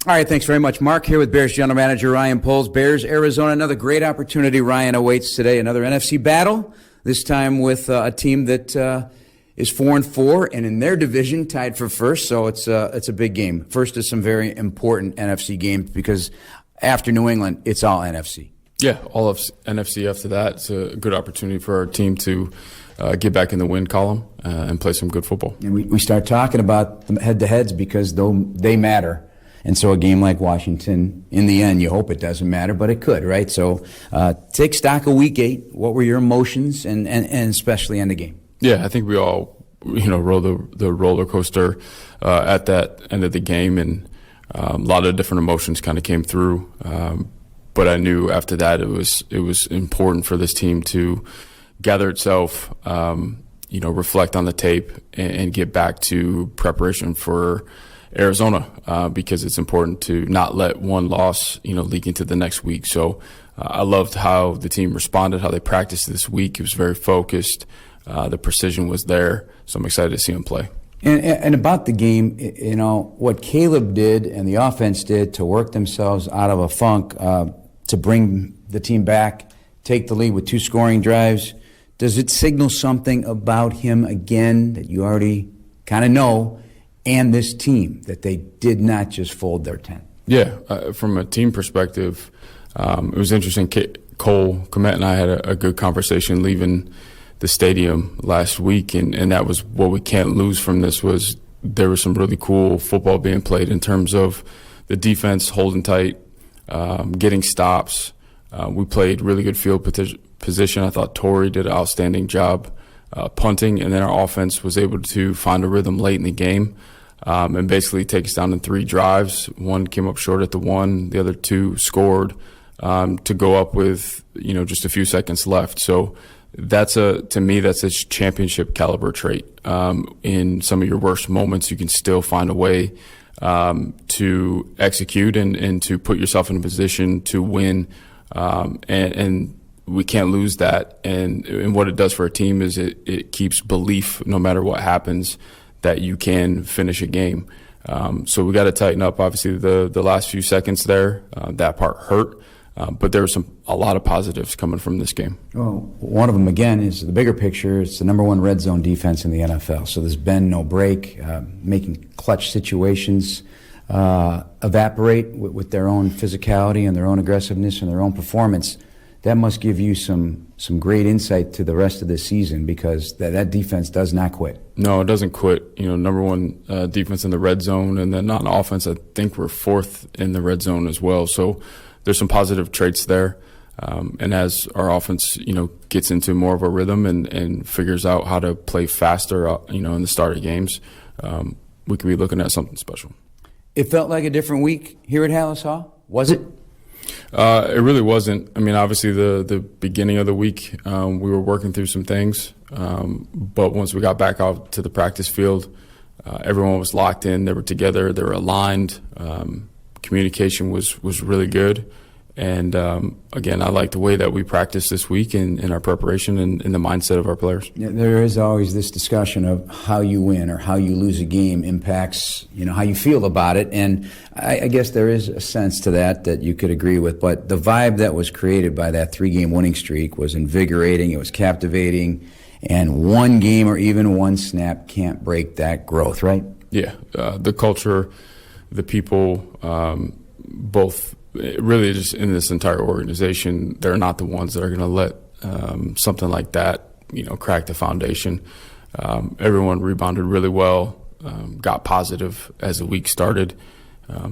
All right, thanks very much, Mark. Here with Bears General Manager Ryan Poles. Bears, Arizona, another great opportunity, Ryan, awaits today. Another NFC battle, this time with a team that is 4-4, and in their division, tied for first, so it's a big game. First is some very important NFC games, because after New England, it's all NFC. Yeah, all of NFC after that. It's a good opportunity for our team to get back in the win column and play some good football. And we start talking about the head-to-heads because they matter. And so a game like Washington, in the end, you hope it doesn't matter, but it could, right? So take stock of Week 8. What were your emotions, and especially in the game? Yeah, I think we all, rode the roller coaster at that end of the game, and a lot of different emotions kind of came through. But I knew after that it was important for this team to gather itself, reflect on the tape, and get back to preparation for Arizona, because it's important to not let one loss, leak into the next week. So I loved how the team responded, how they practiced this week. It was very focused. The precision was there. So I'm excited to see them play. And about the game, what Caleb did and the offense did to work themselves out of a funk, to bring the team back, take the lead with 2 scoring drives, does it signal something about him again that you already kind of know, and this team, that they did not just fold their tent? Yeah, from a team perspective, it was interesting. Cole Kmet and I had a good conversation leaving the stadium last week, and that was what we can't lose from this. Was there was some really cool football being played in terms of the defense holding tight, getting stops. We played really good field position. I thought Torrey did an outstanding job punting, and then our offense was able to find a rhythm late in the game, and basically take us down in 3 drives. One came up short at the 1, the other 2 scored to go up with just a few seconds left. So to me that's a championship caliber trait. In some of your worst moments, you can still find a way to execute and to put yourself in a position to win, and we can't lose that. And what it does for a team is it keeps belief, no matter what happens, that you can finish a game. So we got to tighten up. Obviously, the last few seconds there, that part hurt. But there were a lot of positives coming from this game. Well, one of them, again, is the bigger picture. It's the number 1 red zone defense in the NFL. So there's been no break, making clutch situations evaporate with their own physicality and their own aggressiveness and their own performance. That must give you some great insight to the rest of this season, because that defense does not quit. No, it doesn't quit. Number 1 defense in the red zone, and then on offense, I think we're 4th in the red zone as well. So there's some positive traits there. And as our offense, gets into more of a rhythm and figures out how to play faster, in the start of games, we could be looking at something special. It felt like a different week here at Halas Hall. Was it? It really wasn't. I mean, obviously the beginning of the week, we were working through some things. But once we got back out to the practice field, everyone was locked in. They were together. They were aligned. Communication was really good. And, again, I like the way that we practice this week in our preparation and in the mindset of our players. Yeah, there is always this discussion of how you win or how you lose a game impacts, how you feel about it. And I guess there is a sense to that you could agree with. But the vibe that was created by that 3-game winning streak was invigorating. It was captivating. And one game or even one snap can't break that growth, right? Yeah, the culture, the people, both really just in this entire organization, they're not the ones that are going to let something like that, crack the foundation. Everyone rebounded really well, got positive as the week started,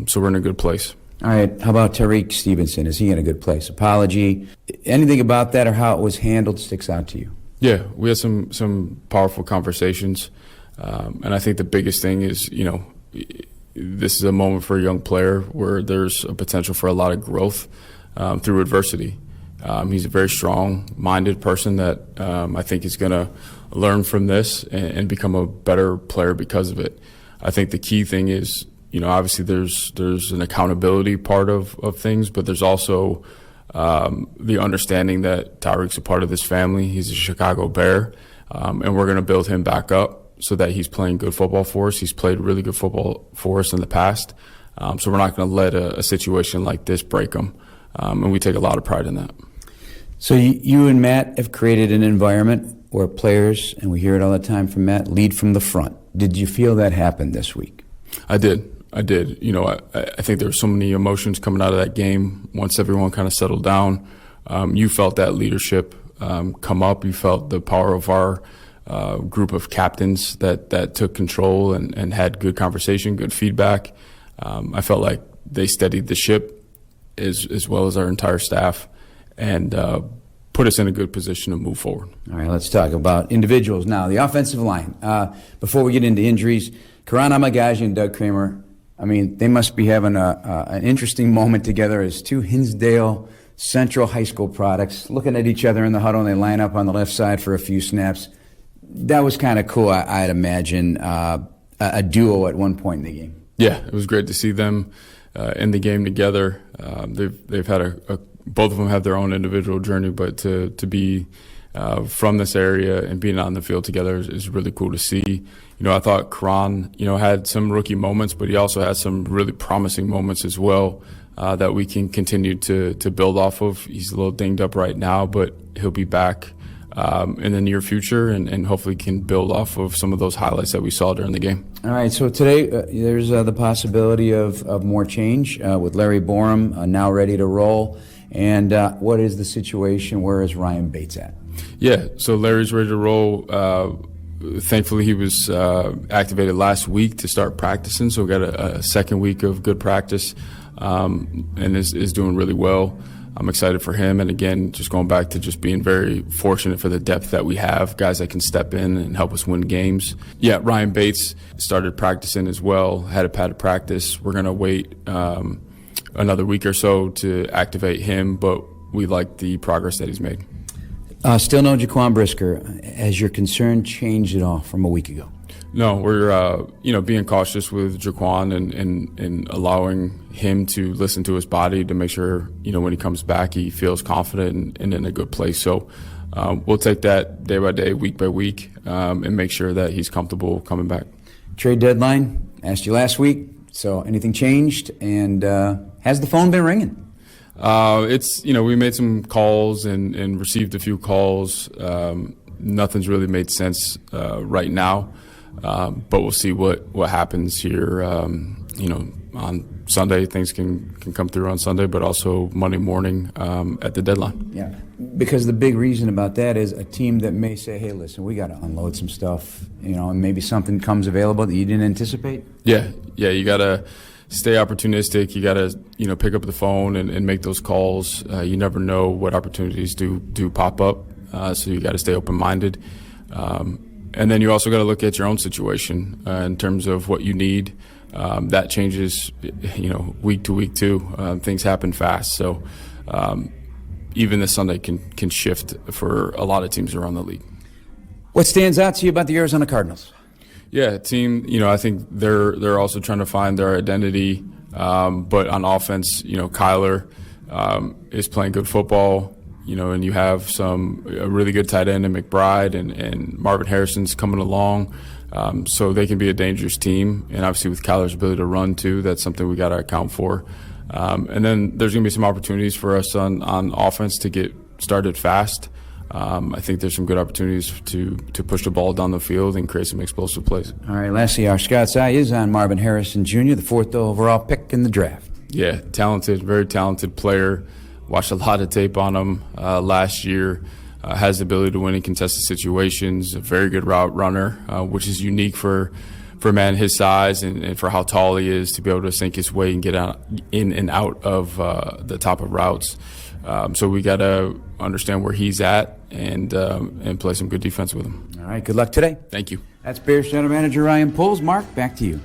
so we're in a good place. All right, how about Tyrique Stevenson? Is he in a good place? Apology. Anything about that or how it was handled sticks out to you? Yeah, we had some powerful conversations, and I think the biggest thing is, this is a moment for a young player where there's a potential for a lot of growth through adversity. He's a very strong-minded person that I think is going to learn from this and become a better player because of it. I think the key thing is, obviously there's an accountability part of things, but there's also the understanding that Tyrique's a part of this family. He's a Chicago Bear, and we're going to build him back up so that he's playing good football for us. He's played really good football for us in the past, So we're not going to let a situation like this break them, and we take a lot of pride in that. So you and Matt have created an environment where players, and we hear it all the time from Matt, lead from the front. Did you feel that happened this week? I did. I think there were so many emotions coming out of that game. Once everyone kind of settled down, you felt that leadership come up. You felt the power of our group of captains that took control and had good conversation, good feedback. I felt like they steadied the ship as well as our entire staff and put us in a good position to move forward. All right, let's talk about individuals now. The offensive line. Before we get into injuries, Karan Amagaji and Doug Kramer, I mean, they must be having an interesting moment together as two Hinsdale Central High School products, looking at each other in the huddle, and they line up on the left side for a few snaps. That was kind of cool, I'd imagine, a duo at one point in the game. Yeah, it was great to see them in the game together. They've had both of them have their own individual journey, but to be from this area and being on the field together is really cool to see. I thought Karan, had some rookie moments, but he also had some really promising moments as well that we can continue to build off of. He's a little dinged up right now, but he'll be back in the near future and hopefully can build off of some of those highlights that we saw during the game. All right, so today there's the possibility of more change with Larry Borum now ready to roll. And what is the situation? Where is Ryan Bates at? Yeah, so Larry's ready to roll. Thankfully, he was activated last week to start practicing, so we got a second week of good practice and is doing really well. I'm excited for him, and again, just going back to just being very fortunate for the depth that we have, guys that can step in and help us win games. Yeah, Ryan Bates started practicing as well, had a padded practice. We're going to wait another week or so to activate him, but we like the progress that he's made. Still no Jaquan Brisker. Has your concern changed at all from a week ago? No, we're being cautious with Jaquan and allowing him to listen to his body to make sure when he comes back he feels confident and in a good place. So we'll take that day by day, week by week, and make sure that he's comfortable coming back. Trade deadline, asked you last week. So anything changed? And has the phone been ringing? We made some calls and received a few calls. Nothing's really made sense right now, but we'll see what happens here. On Sunday, things can come through on Sunday, but also Monday morning at the deadline. Yeah, because the big reason about that is a team that may say, hey, listen, we got to unload some stuff, and maybe something comes available that you didn't anticipate. Yeah, you got to stay opportunistic. You got to, pick up the phone and make those calls. You never know what opportunities do pop up, so you got to stay open-minded. And then you also got to look at your own situation in terms of what you need. That changes, week to week too. Things happen fast, so even this Sunday can shift for a lot of teams around the league. What stands out to you about the Arizona Cardinals? Yeah, team. I think they're also trying to find their identity. But on offense, Kyler is playing good football. And you have a really good tight end in McBride and Marvin Harrison's coming along. So they can be a dangerous team. And obviously with Kyler's ability to run too, that's something we got to account for. And then there's going to be some opportunities for us on offense to get started fast. I think there's some good opportunities to push the ball down the field and create some explosive plays. All right, lastly, our Scott's eye is on Marvin Harrison Jr., the 4th overall pick in the draft. Yeah, talented, very talented player. Watched a lot of tape on him last year. Has the ability to win in contested situations. A very good route runner, which is unique for a man his size and for how tall he is to be able to sink his way and get in and out of the top of routes. So we got to understand where he's at and play some good defense with him. All right, good luck today. Thank you. That's Bears General Manager Ryan Poles. Mark, back to you.